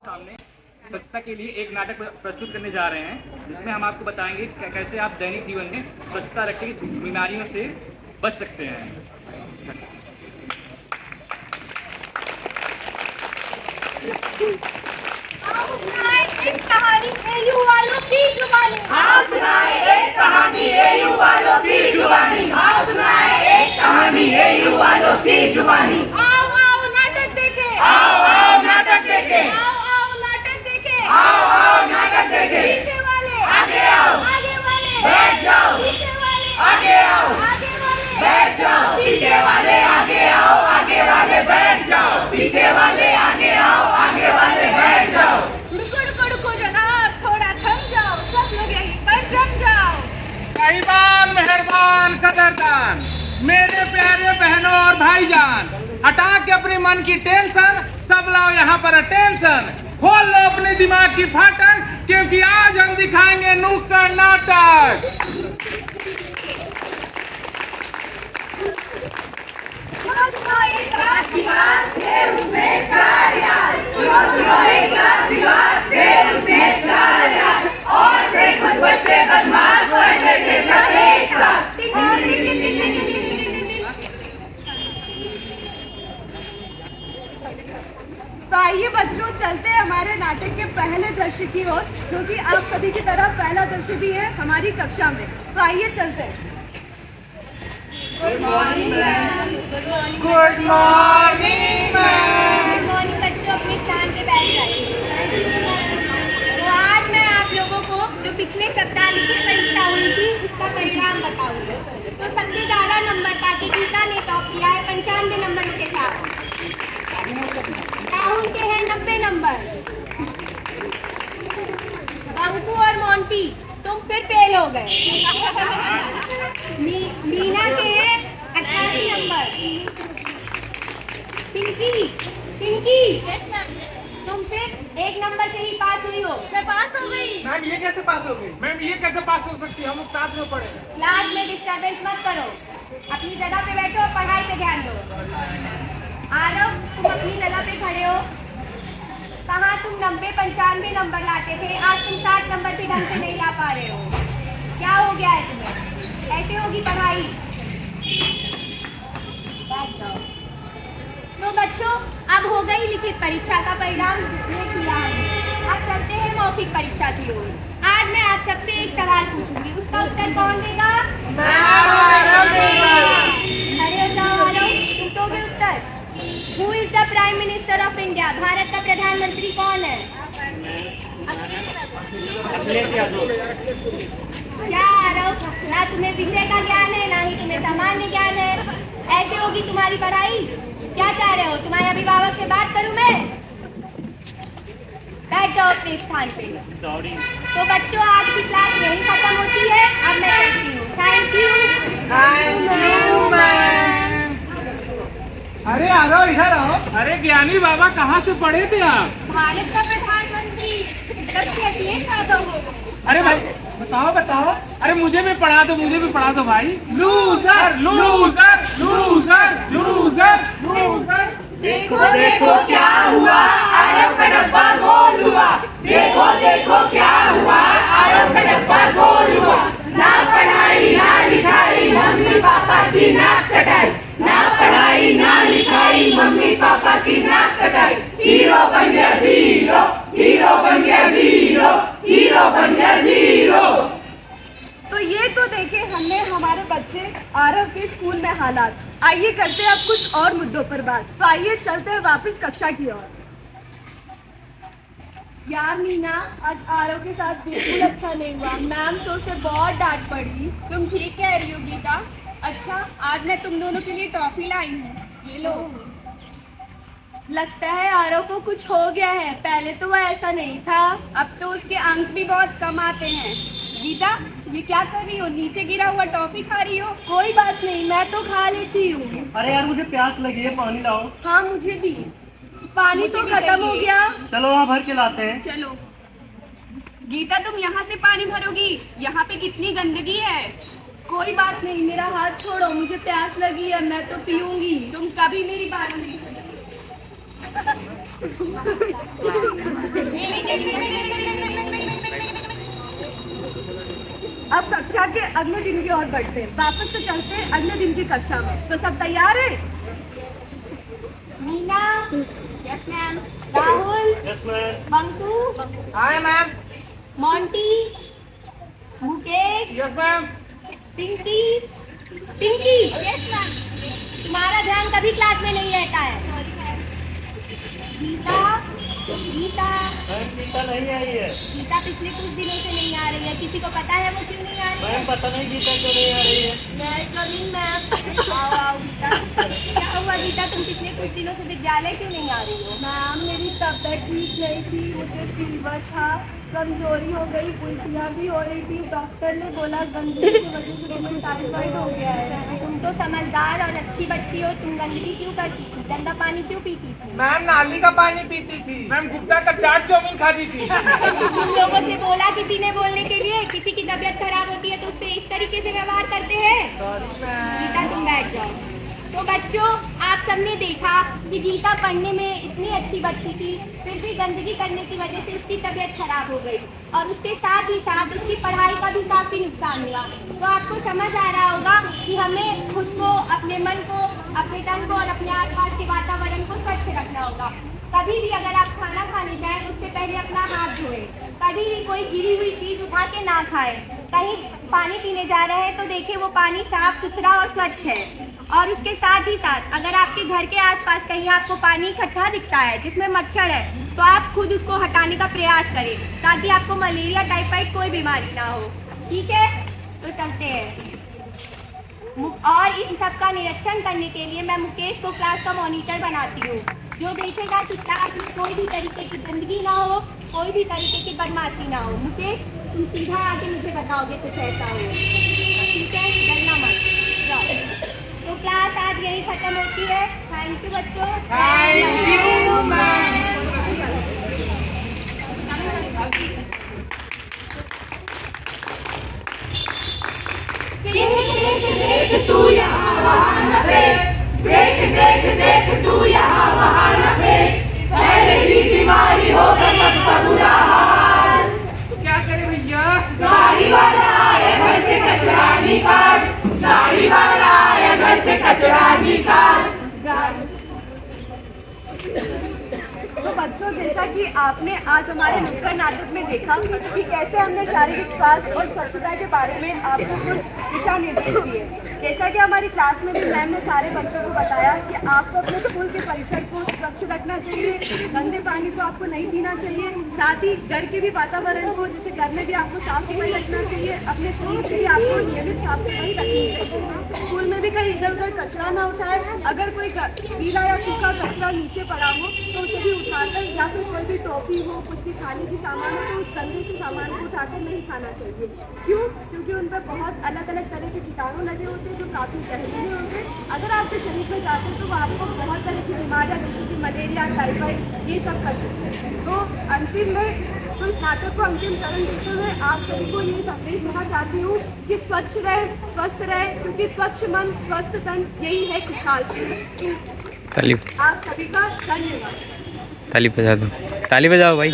सामने स्वच्छता के लिए एक नाटक प्रस्तुत करने जा रहे हैं, जिसमें हम आपको बताएंगे कि कैसे आप दैनिक जीवन में स्वच्छता रख के बीमारियों से बच सकते हैं। एक कहानी एयू वालों की जुबानी। हाँ सुनाए एक कहानी एयू वालों की जुबानी। हाँ सुनाए एक कहानी एयू वालों की जुबानी। आओ आओ नाटक देखे। आओ आओ नाटक देखे। आओ आओ नाटक देखे। आओ आओ नाटक देखे। पीछे वाले आगे आओ। आगे वाले बैठ जाओ। पीछे वाले आगे आओ। आगे वाले बैठ जाओ। पीछे वाले आगे आओ। आगे वाले बैठ जाओ। पीछे वाले आगे आओ। आगे वाले बैठ जाओ। रुको जनाब, थोड़ा थम जाओ, सब लोग यहीं पर जम जाओ। साहिबान, मेहरबान, कदरदान, मेरे प्यारे बहनों और भाईजान, हटा के अपने मन की टेंशन, सब लाओ यहाँ पर अटेंशन। खोल लो अपने दिमाग की फाटक, क्योंकि आज हम दिखाएंगे नुक्कड़ नाटक। और फिर कुछ बच्चे बदमाश पढ़ने के सब एक साथ। तो आइए बच्चों, चलते हैं हमारे नाटक के पहले दृश्य की ओर, जो कि आप सभी की तरह पहला दृश्य भी है हमारी कक्षा में। तो आइए चलते हैं। Good morning ma'am. Good morning बच्चों, अपने स्थान पे बैठ जाइए। तो आज मैं आप लोगों को जो पिछले सप्ताह लिखित परीक्षा हुई थी उसका परिणाम बताऊंगी। तो सबसे ज्यादा नंबर पाके गीता ने टॉप किया है 95 नंबर के साथ। राहुल के हैं 90 नंबर। बंकू और मोंटी तुम फिर फेल हो गए। मीना के हैं 88 नंबर। पिंकी तुम फिर एक नंबर से ही पास हुई हो। मैं पास हो गई। मैम ये कैसे पास हो गई? मैम ये कैसे पास हो सकती है? हम लोग साथ में पढ़े। क्लास में डिस्टर्बेंस मत करो, अपनी जगह पे बैठो और पढ़ाई पे ध्यान दो। आरव, तुम अपनी जगह पे खड़े हो। कहाँ तुम 90-95 नंबर लाते थे, आज तुम 60 नंबर भी ढंग से नहीं ला पा रहे हो। क्या हो गया है तुम्हें? ऐसे होगी पढ़ाई। तो बच्चों, अब हो गई लिखित परीक्षा का परिणाम जिसने किया है। अब चलते हैं मौखिक परीक्षा की ओर। आज मैं आप सबसे एक सवाल पूछूंगी, उसका उत्तर कौन देगा? अरे जाओ आरव, तुम दोगे उत्तर। Who is the Prime Minister of India? Bharat का प्रधानमंत्री कौन है? क्या आरव, ना तुम्हें विषय का ज्ञान है ना ही तुम्हें सामान्य ज्ञान है। ऐसे होगी तुम्हारी पढ़ाई। क्या चाह रहे हो, तुम्हारे अभिभावक से बात करूं मैं? बैठ जाओ अपने स्थान पे। तो बच्चों, आज की क्लास यही खत्म होती है। अब मैं चलती हूँ। Thank you ma'am. अरे आरो, इधर आओ। अरे ज्ञानी बाबा, कहाँ से पढ़े थे आप? भारत का प्रधानमंत्री कब से अखिलेश यादव हो गए। अरे भाई बताओ। अरे मुझे भी पढ़ा दो भाई। Loser loser loser loser loser. देखो देखो क्या हुआ, आरव का डब्बा गोल हुआ। देखो देखो क्या हुआ, आरव का डब्बा गोल हुआ। ना पढ़ाई ना लिखाई, मम्मी पापा की नाक कटाई। ना पढ़ाई ना लिखाई, मम्मी पापा की नाक कटाई। हीरो बन गया हीरो, हीरो बन गया हीरो, हीरो बन गया हीरो। तो ये तो देखे हमने हमारे बच्चे आरव के स्कूल में हालात। आइए करते हैं अब कुछ और मुद्दों पर बात। तो आइए चलते हैं वापस कक्षा की ओर। यार मीना, आज आरव के साथ बिल्कुल अच्छा नहीं हुआ। मैम से उसे बहुत डांट पड़ी। तुम ठीक कह रही हो गीता। अच्छा, आज मैं तुम दोनों के लिए टॉफी लाई हूँ, ये लो। लगता है आरव को कुछ हो गया है, पहले तो वह ऐसा नहीं था। अब तो उसके अंक भी बहुत कम आते हैं। गीता, ये क्या कर रही हो? नीचे गिरा हुआ टॉफी खा रही हो? कोई बात नहीं, मैं तो खा लेती हूँ। अरे यार, मुझे प्यास लगी है, पानी लाओ। हाँ मुझे भी। पानी तो खत्म हो गया। चलो वहाँ भर के लाते हैं। चलो। गीता, तुम यहाँ से पानी भरोगी? यहाँ पे कितनी गंदगी है। कोई बात नहीं, मेरा हाथ छोड़ो, मुझे प्यास लगी है, मैं तो पीऊंगी। तुम कभी मेरी बात नहीं सुनोगी। अब कक्षा के अगले दिन की ओर बढ़ते हैं। वापस से चलते हैं अगले दिन की कक्षा में। तो सब तैयार है? Meena, yes ma'am. Rahul, yes ma'am. Banku, hi ma'am. Monty, Mukesh, yes ma'am. Pinky, Pinky, yes ma'am. तुम्हारा ध्यान कभी क्लास में नहीं रहता है। गीता, गीता, मैम गीता नहीं आई है। गीता पिछले कुछ दिनों से नहीं आ रही है। किसी को पता है वो क्यों नहीं आ रही है? मैम पता नहीं गीता क्यों नहीं आ रही है। मैं कमिंग मैम। आओ आओ गीता। क्या हुआ गीता, तुम पिछले कुछ दिनों से विद्यालय क्यों नहीं आ रही हो? मैम मेरी तबीयत ठीक नहीं थी, मुझे फीवर था, कमजोरी हो गई, उल्टियाँ भी हो रही थी। डॉक्टर ने बोला गंदगी की वजह से मुझे टाइफाइड हो गया है। तुम तो समझदार और अच्छी बच्ची हो, तुम गंदगी क्यों करती थी? गंदा पानी क्यों पीती थी? मैम नाली का पानी पीती थी। मैम गुप्ता का चाट चाउमीन खाती थी। तुम लोगों से बोला किसी ने बोलने के लिए? किसी की तबीयत खराब होती है तो उससे इस तरीके से व्यवहार करते हैं? गीता तुम बैठ जाओ। तो बच्चों, आप सबने देखा कि गीता पढ़ने में इतनी अच्छी बच्ची थी, फिर भी गंदगी करने की वजह से उसकी तबीयत खराब हो गई और उसके साथ ही साथ उसकी पढ़ाई का भी काफ़ी नुकसान हुआ। तो आपको समझ आ रहा होगा कि हमें खुद को, अपने मन को, अपने तन को और अपने आसपास के वातावरण को स्वच्छ रखना होगा। कभी भी अगर आप खाना खाने जाएं उससे पहले अपना हाथ धोएं। कभी भी कोई गिरी हुई चीज़ उठा के ना खाएं। कहीं पानी पीने जा रहे हैं तो देखें वो पानी साफ सुथरा और स्वच्छ है। और उसके साथ ही साथ अगर आपके घर के आसपास कहीं आपको पानी इकट्ठा दिखता है जिसमें मच्छर है तो आप खुद उसको हटाने का प्रयास करें ताकि आपको मलेरिया, टाइफाइड कोई बीमारी ना हो। ठीक है, तो चलते हैं। और इन सब का निरीक्षण करने के लिए मैं मुकेश को क्लास का मॉनिटर बनाती हूँ, जो देखेगा कि क्लास में कोई भी तरीके की गंदगी ना हो, कोई भी तरीके की बदमाशी ना हो। मुकेश, तुम सीधा आके मुझे बताओगे कुछ ऐसा हो। ठीक है, डरना मत। जाओ। तो क्लास आज यही खत्म होती है। थैंक यू बच्चों। Thank you ma'am. देख तू यहाँ वहाँ न फेंक, देख देख देख तू यहाँ वहाँ न फेंक, पहले ही बीमारी होगा सबका बुरा हाल। तो क्या करे भैया? गाड़ी वाला आया घर से कचरा निकाल, गाड़ी वाला आया घर से कचरा निकाल। तो बच्चों, जैसा कि आपने आज हमारे नुक्कड़ नाटक में देखा कि कैसे हमने शारीरिक स्वास्थ्य और स्वच्छता के बारे में आपको कुछ दिशा निर्देश दिए। जैसा कि हमारी क्लास में भी मैम ने सारे बच्चों को बताया कि आपको अपने स्कूल के परिसर को स्वच्छ रखना चाहिए, गंदे पानी को आपको नहीं पीना चाहिए, साथ ही घर के भी वातावरण को, जैसे घर में भी आपको साफ सफाई रखना चाहिए, अपने स्कूल की भी आपको नियमित साफ सफाई रखनी चाहिए। स्कूल में भी कहीं इधर उधर कचरा ना उठाए। अगर कोई गीला या सूखा कचरा नीचे पड़ा हो तो उसे भी उठाकर, या फिर कोई भी टॉफी हो, कुछ भी खाने की सामान हो तो उस गंदे से सामान को उठाकर नहीं खाना चाहिए। क्यों? क्योंकि उन पर बहुत अलग अलग तरह के कीटाणु लगे होते हैं जो काफ़ी जहरीले होते हैं। अगर आपके शरीर में जाते हैं तो वो आपको बहुत तरह की बीमारियां जैसे कि मलेरिया, टाइफाइड, ये सब कर सकते हैं। तो अंतिम में, तो इस नाटक को अंतिम चरण देते हुए आप सभी को ये संदेश देना चाहती हूँ कि स्वच्छ रहे, स्वस्थ रहे, क्योंकि स्वच्छ मन, स्वस्थ तन, यही है खुशहाल जीवन। ताली आप सभी का धन्यवाद। ताली बजा दो, ताली बजाओ भाई।